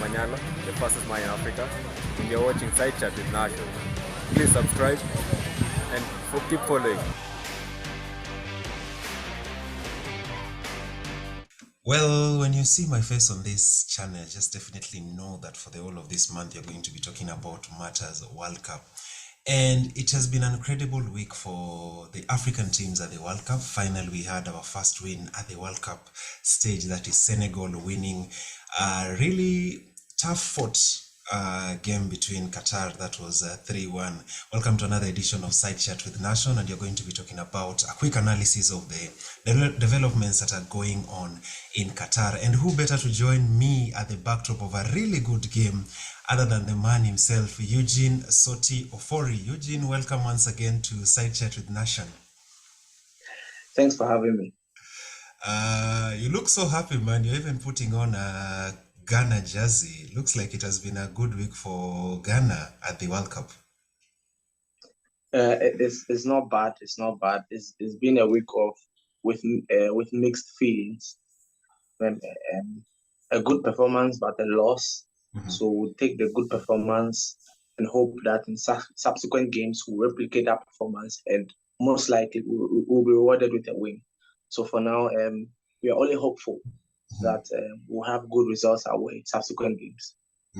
Manyala, the fastest man in Africa, and you're watching Side Chat with Nasho. Please subscribe and keep following. Well, when you see my face on this channel, just definitely know that for the whole of this month, you're going to be talking about matters World Cup. And it has been an incredible week for the African teams at the World Cup. Finally, we had our first win at the World Cup stage, that is Senegal winning a really tough fought game between Qatar. That was 3-1. Welcome to another edition of Side Chat with Nation, and you're going to be talking about a quick analysis of the developments that are going on in Qatar. And who better to join me at the backdrop of a really good game other than the man himself, Eugene Soti Ofori. Eugene, welcome once again to Side Chat with Nation. Thanks for having me. You look so happy, man. You're even putting on a Ghana jersey. Looks like it has been a good week for Ghana at the World Cup. It's not bad. It's not bad. It's been a week with mixed feelings. A good performance, but a loss. Mm-hmm. So we'll take the good performance and hope that in subsequent games we'll replicate that performance, and most likely we'll be rewarded with a win. So for now, we are only hopeful that we'll have good results away in subsequent games.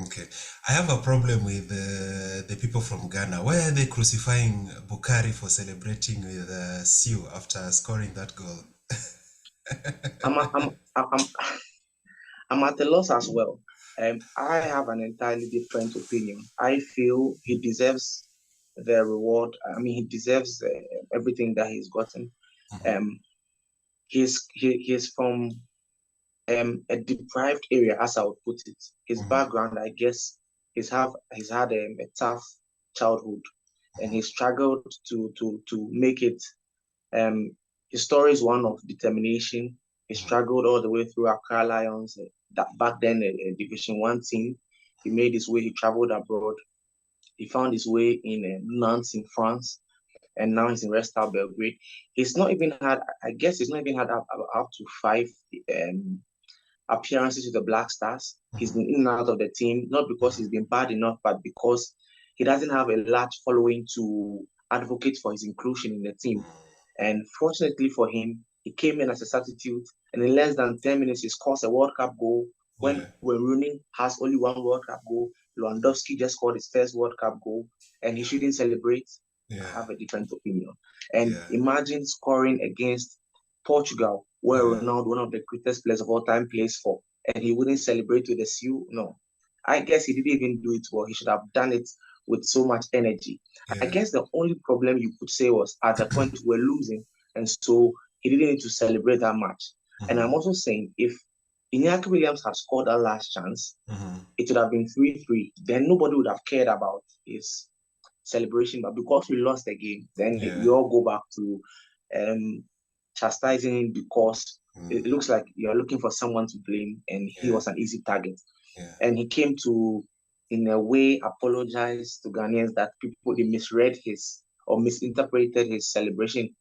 Okay. I have a problem with the people from Ghana. Why are they crucifying Bukari for celebrating with Siu after scoring that goal? I'm at a loss as well. I have an entirely different opinion. I feel he deserves the reward. I mean, he deserves everything that he's gotten. He's from a deprived area, as I would put it. His background, I guess, he's had a tough childhood, and he struggled to make it. His story is one of determination. He struggled all the way through Accra Lions, that back then a Division 1 team. He made his way. He traveled abroad. He found his way in Nantes in France, and now he's in Red Star Belgrade. He's not even had up to 5 appearances with the Black Stars. He's been in and out of the team, not because he's been bad enough, but because he doesn't have a large following to advocate for his inclusion in the team. And fortunately for him, he came in as a substitute, and in less than 10 minutes, he scores a World Cup goal. When Rooney has only one World Cup goal, Lewandowski just scored his first World Cup goal, and he shouldn't celebrate. I have a different opinion. And imagine scoring against Portugal, where Ronaldo, one of the greatest players of all time, plays for, and he wouldn't celebrate with the Siu. No, I guess he didn't even do it well. He should have done it with so much energy. I guess the only problem you could say was at the point we're losing, and so he didn't need to celebrate that much. And I'm also saying if Iñaki Williams had scored that last chance, it would have been 3-3. Then nobody would have cared about his celebration. But because we lost the game, then we all go back to chastising him because it looks like you're looking for someone to blame, and he was an easy target. And he came to, in a way, apologize to Ghanaians that they misread his or misinterpreted his celebration.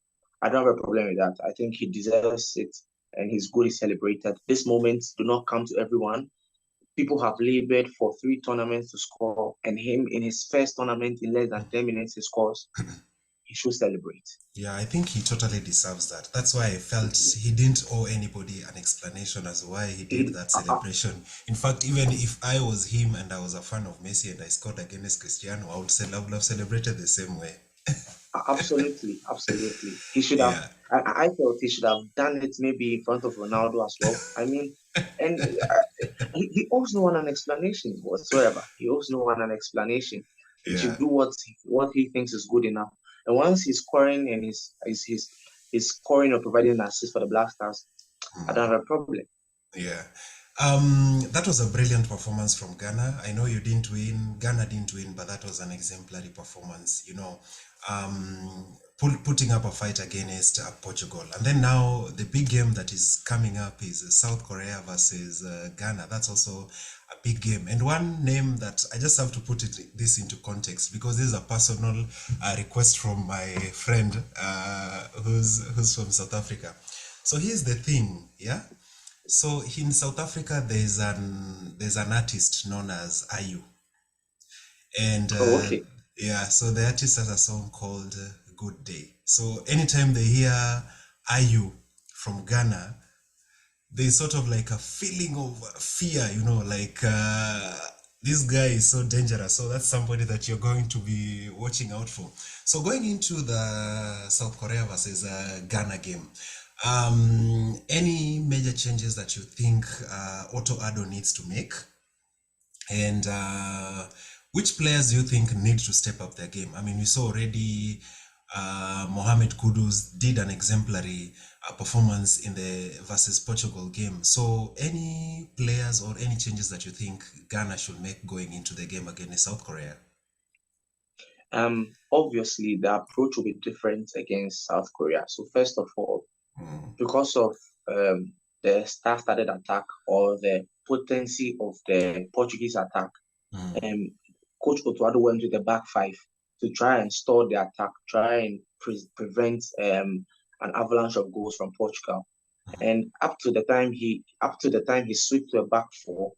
I don't have a problem with that. I think he deserves it, and he's good. He celebrated. These moments do not come to everyone. People have labored for 3 tournaments to score, and him in his first tournament in less than 10 minutes he scores. He should celebrate. Yeah, I think he totally deserves that. That's why I felt he didn't owe anybody an explanation as to why he did that celebration. In fact, even if I was him and I was a fan of Messi and I scored against Cristiano, I would have celebrated the same way. Absolutely. He should have. I felt he should have done it maybe in front of Ronaldo as well. I mean, and he owes no one an explanation whatsoever. He owes no one an explanation. He should do what he thinks is good enough. And once he's scoring and he's scoring or providing an assist for the Black Stars, I don't have a problem. Yeah. That was a brilliant performance from Ghana. I know you didn't win, Ghana didn't win, but that was an exemplary performance, putting up a fight against Portugal. And then now the big game that is coming up is South Korea versus Ghana. That's also a big game. And one name that I just have to put this into context, because this is a personal request from my friend who's from South Africa. So here's the thing, So in South Africa, there's an artist known as Ayu, and Oh, okay. yeah, so the artist has a song called "Good Day." So anytime they hear Ayu from Ghana, there's sort of like a feeling of fear, like this guy is so dangerous. So that's somebody that you're going to be watching out for. So going into the South Korea versus Ghana game, any major changes that you think Otto Addo needs to make? And which players do you think need to step up their game? I mean, we saw already Mohamed Kudus did an exemplary performance in the versus Portugal game. So any players or any changes that you think Ghana should make going into the game against South Korea? Obviously, the approach will be different against South Korea. So first of all, because of the star-studded attack or the potency of the Portuguese attack, Coach Otto Addo went with the back five to try and stall the attack, try and prevent an avalanche of goals from Portugal. And up to the time he switched to a back four,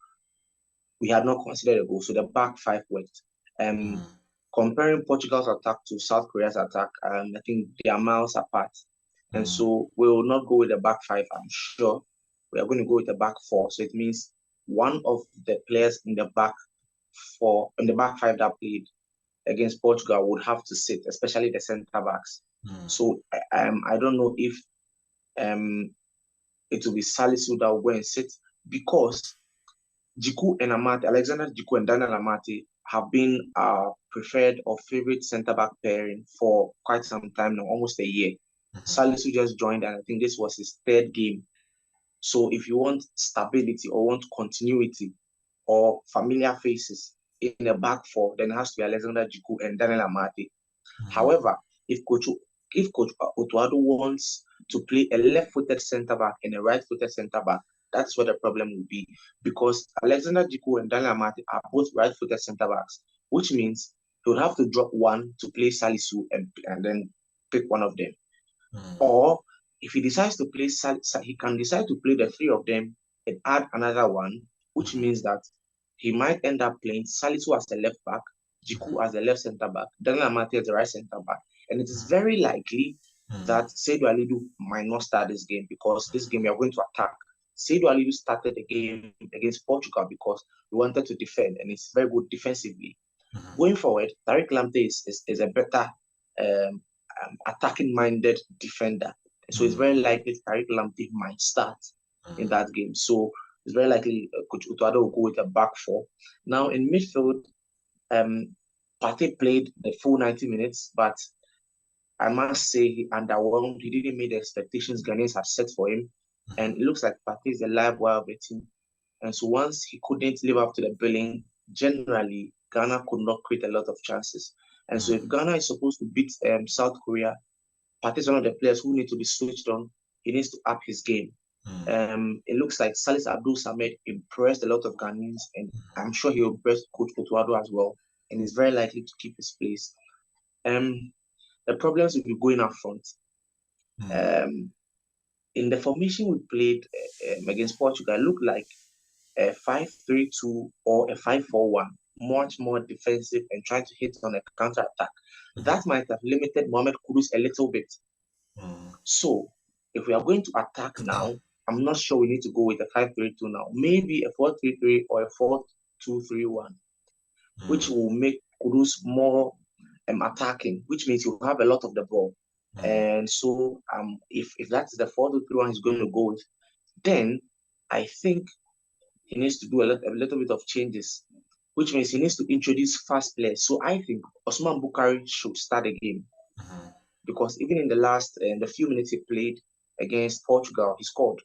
we had not considered a goal. So the back five worked. Comparing Portugal's attack to South Korea's attack, I think they are miles apart. And so we will not go with the back five, I'm sure. We are going to go with the back four. So it means one of the players in the back five that played against Portugal would have to sit, especially the centre backs. So I don't know if it will be Salisu that will go and sit, because Alexander Djiku and Daniel Amate have been our preferred or favorite centre back pairing for quite some time now, almost a year. Salisu just joined, and I think this was his third game. So if you want stability or want continuity or familiar faces in the back four, then it has to be Alexander Djiku and Daniel Amate. However, if Coach Otto Addo wants to play a left-footed centre back and a right-footed centre back, that's where the problem will be, because Alexander Djiku and Daniel Amate are both right-footed centre backs, which means he would have to drop one to play Salisu and then pick one of them. Or if he decides to play he can decide to play the three of them and add another one, which means that he might end up playing Salisu as the left back, Djiku as the left centre back, Daniel Amate as the right centre back. And it is very likely that Seydou Alidu might not start this game, because this game we are going to attack. Seydou Alidu started the game against Portugal because we wanted to defend, and it's very good defensively. Going forward, Tariq Lamptey is a better attacking-minded defender. So it's very likely Tariq Lamptey might start in that game. So it's very likely Coach Otto Addo will go with a back four. Now in midfield, Partey played the full 90 minutes, but I must say he underwhelmed. He didn't meet the expectations Ghanaians have set for him. And it looks like Partey is a live wire of the team. And so once he couldn't live up to the billing, generally, Ghana could not create a lot of chances. And so if Ghana is supposed to beat South Korea, Partey is one of the players who need to be switched on. He needs to up his game. It looks like Salis Abdul Samed impressed a lot of Ghanaians, and I'm sure he will impress Coach Otto Addo as well, and is very likely to keep his place. The problems will be going up front. In the formation we played against Portugal, it looked like a 5-3-2 or a 5-4-1, much more defensive and trying to hit on a counter-attack. That might have limited Mohamed Kudus a little bit. So if we are going to attack now, I'm not sure we need to go with a 5-3-2 now. Maybe a 4-3-3 or a 4-2-3-1, which will make Kudus more attacking, which means you have a lot of the ball. And so if that's the 4-2-3-1 he's going to go with, then I think he needs to do a little bit of changes, which means he needs to introduce fast players. So I think Osman Bukari should start the game, because even in the few minutes he played against Portugal, he scored.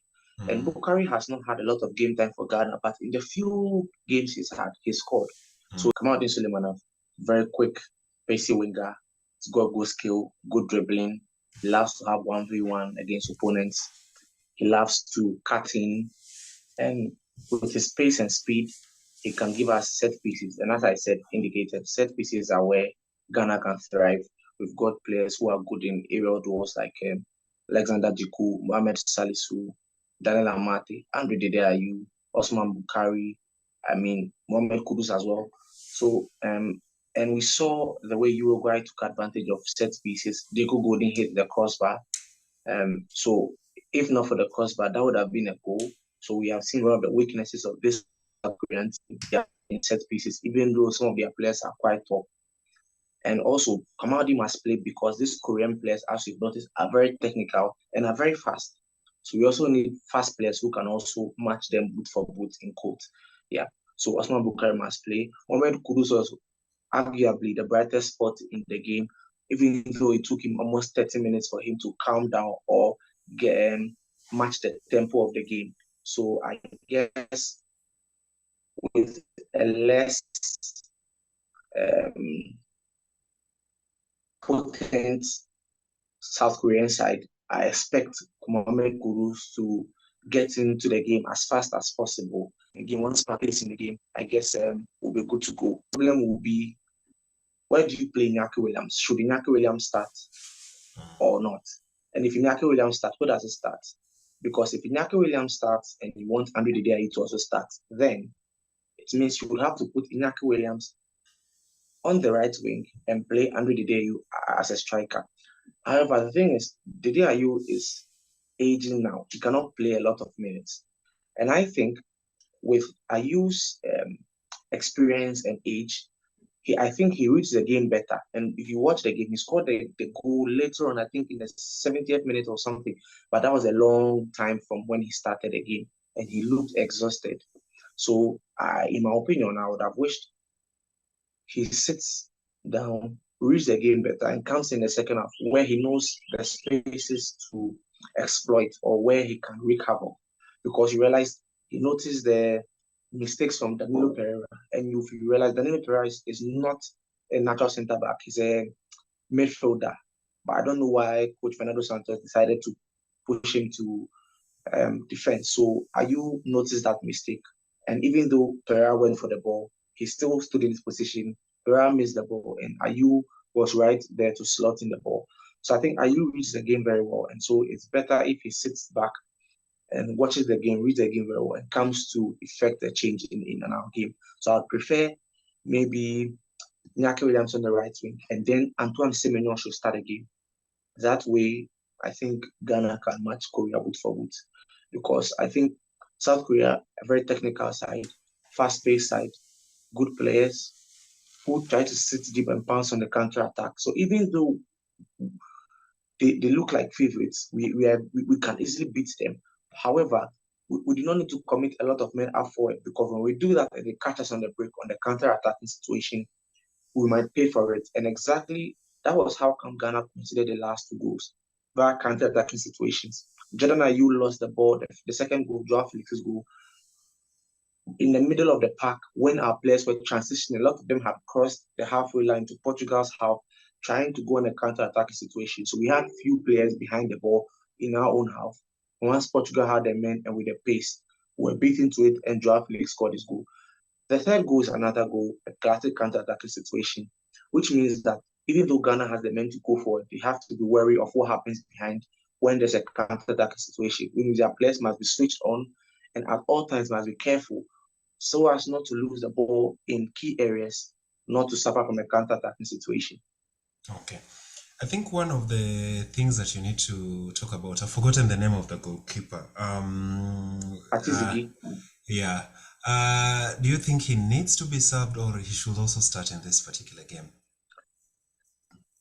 And Bukari has not had a lot of game time for Ghana, but in the few games he's had, he scored. So Kamaldeen Sulemana, very quick, pacey winger. He's got good skill, good dribbling. He loves to have 1v1 against opponents. He loves to cut in, and with his pace and speed, he can give us set pieces. And as I said, indicated, set pieces are where Ghana can thrive. We've got players who are good in aerial duels like Alexander Djiku, Mohamed Salisu, Daniel Amate, Andre Dede Ayew, Osman Bukari, Mohamed Kudus as well. So, and we saw the way Uruguay took advantage of set pieces. Diego Godin hit the crossbar. So, if not for the crossbar, that would have been a goal. So, we have seen one of the weaknesses of this Korean team in set pieces, even though some of their players are quite top. And also, Kamaldeen must play because these Korean players, as you've noticed, are very technical and are very fast. So we also need fast players who can also match them boot for boot in court. Yeah. So Osman Bukari must play. Mohamed Kudus was arguably the brightest spot in the game, even though it took him almost 30 minutes for him to calm down or match the tempo of the game. So I guess with a less potent South Korean side, I expect Mohamed Kudus to get into the game as fast as possible. Again, once Partey is in the game, I guess we'll be good to go. The problem will be, where do you play Iñaki Williams? Should Iñaki Williams start or not? And if Iñaki Williams starts, who does it start? Because if Iñaki Williams starts and you want Andre Dede Ayew to also start, then it means you will have to put Iñaki Williams on the right wing and play Andre Dede Ayew as a striker. However, the thing is, Dede Ayew is aging now. He cannot play a lot of minutes. And I think with Ayew's experience and age, I think he reads the game better. And if you watch the game, he scored the goal later on, I think in the 70th minute or something. But that was a long time from when he started the game. And he looked exhausted. So, in my opinion, I would have wished he sits down, reads the game better, and comes in the second half where he knows the spaces to exploit or where he can wreak havoc. Because you realize he noticed the mistakes from Danilo Pereira, and you realize Danilo Pereira is not a natural centre back, he's a midfielder. But I don't know why Coach Fernando Santos decided to push him to defense. So Ayew noticed that mistake, and even though Pereira went for the ball, he still stood in his position. Pereira missed the ball, and Ayew was right there to slot in the ball. So I think Ayew reads the game very well, and so it's better if he sits back and watches the game, reads the game very well, and comes to effect a change in our game. So I'd prefer maybe Iñaki Williams on the right wing, and then Antoine Semenyo should start the game. That way, I think Ghana can match Korea boot for boot, because I think South Korea, a very technical side, fast-paced side, good players who try to sit deep and pounce on the counter-attack. So even though they look like favorites, we can easily beat them. However, we do not need to commit a lot of men up forward, because when we do that and they catch us on the break, on the counter-attacking situation, we might pay for it. And exactly that was how Ghana considered the last two goals, via counter-attacking situations. Jordan Ayew lost the ball, the second goal, Joao Felix's goal, in the middle of the park when our players were transitioning. A lot of them had crossed the halfway line to Portugal's half, trying to go in a counter-attacking situation. So we had few players behind the ball in our own half. Once Portugal had the men and with the pace, we were beaten to it, and Joao Felix scored his goal. The third goal is another goal, a classic counter-attacking situation, which means that even though Ghana has the men to go forward, they have to be wary of what happens behind when there's a counter-attacking situation. Which means their players must be switched on, and at all times must be careful so as not to lose the ball in key areas, not to suffer from a counter-attacking situation. Okay. I think one of the things that you need to talk about, I've forgotten the name of the goalkeeper. Atizigi. Yeah. Do you think he needs to be subbed, or he should also start in this particular game?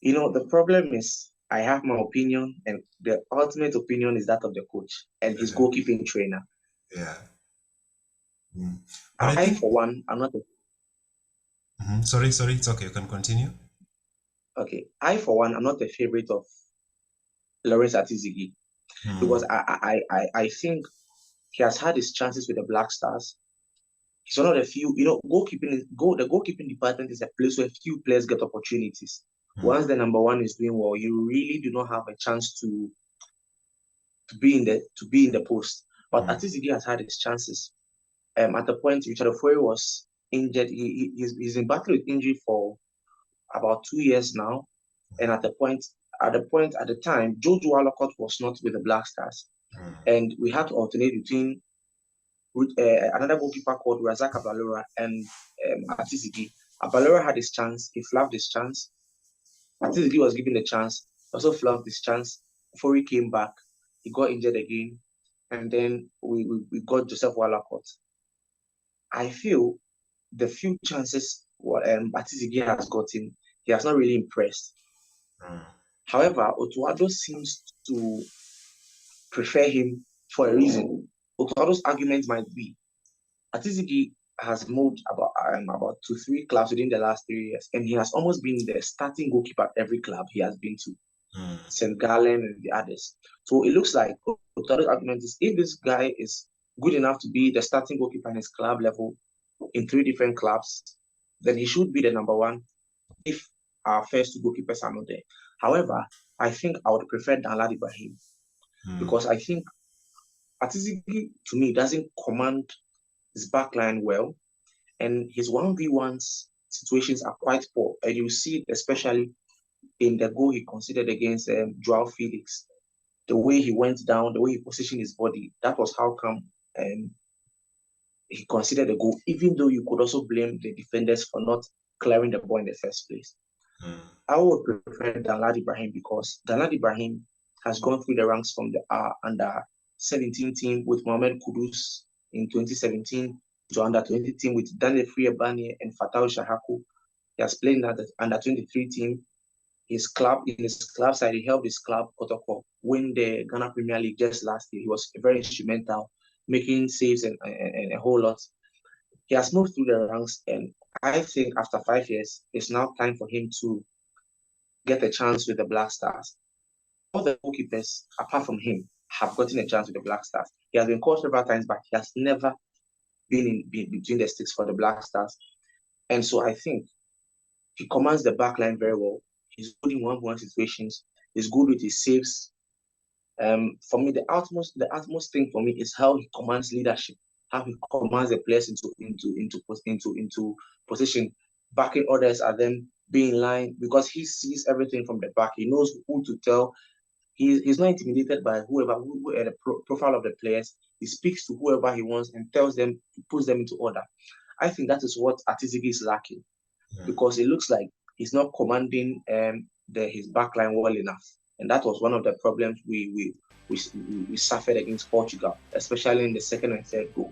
You know, the problem is, I have my opinion, and the ultimate opinion is that of the coach and his goalkeeping trainer. Yeah. For one, I'm not a... Sorry, it's okay, you can continue. Okay, for one, I'm not a favorite of Lawrence Atizigi, because I think he has had his chances with the Black Stars. He's one of the few, the goalkeeping department is a place where few players get opportunities. Once the number one is doing well, you really do not have a chance to be in the post. But Atizigi has had his chances. At the point, Richard Ofori was injured. He's in battle with injury for about 2 years now. And at the time, Jojo Walcott was not with the Black Stars. And we had to alternate between another goalkeeper called Razak Abalora and Atizigi. Abalora had his chance, he flubbed his chance. Atizigi was given the chance, also flubbed his chance. Before he came back, he got injured again, and then we got Joseph Wallacott. I feel the few chances Atizigi has gotten, he has not really impressed. However, Otuado seems to prefer him for a reason. Otuado's argument might be Atizigi has moved about 2-3 clubs within the last 3 years, and he has almost been the starting goalkeeper at every club he has been to, St. Gallen and the others. So it looks like Otuado's argument is if this guy is good enough to be the starting goalkeeper in his club level in 3 different clubs, then he should be the number one if our first 2 goalkeepers are not there. However, I think I would prefer Danlad Ibrahim because I think Atizigi, to me, doesn't command his backline well, and his 1v1s situations are quite poor. And you see it especially in the goal he considered against Joao Felix. The way he went down, the way he positioned his body, that was how come he considered the goal, even though you could also blame the defenders for not clearing the ball in the first place. I would prefer Danlad Ibrahim because Danlad Ibrahim has gone through the ranks from the under 17 team with Mohamed Kudus in 2017 to under 20 team with Daniel Friabani and Fatau Shahaku. He has played in the under 23 team. In his club side, he helped his club Kotoko win the Ghana Premier League just last year. He was very instrumental, making saves and a whole lot. He has moved through the ranks, and I think after 5 years, it's now time for him to get a chance with the Black Stars. All the goalkeepers, apart from him, have gotten a chance with the Black Stars. He has been called several times, but he has never been between the sticks for the Black Stars. And so I think he commands the backline very well. He's good in one-on-one situations. He's good with his saves. For me, the utmost thing for me is how he commands leadership, how he commands the players into position, backing others at them being in line because he sees everything from the back. He knows who to tell. He's not intimidated by the profile of the players. He speaks to whoever he wants and tells them, puts them into order. I think that is what Atizigi is lacking because it looks like he's not commanding his backline well enough. And that was one of the problems we suffered against Portugal, especially in the second and third goal.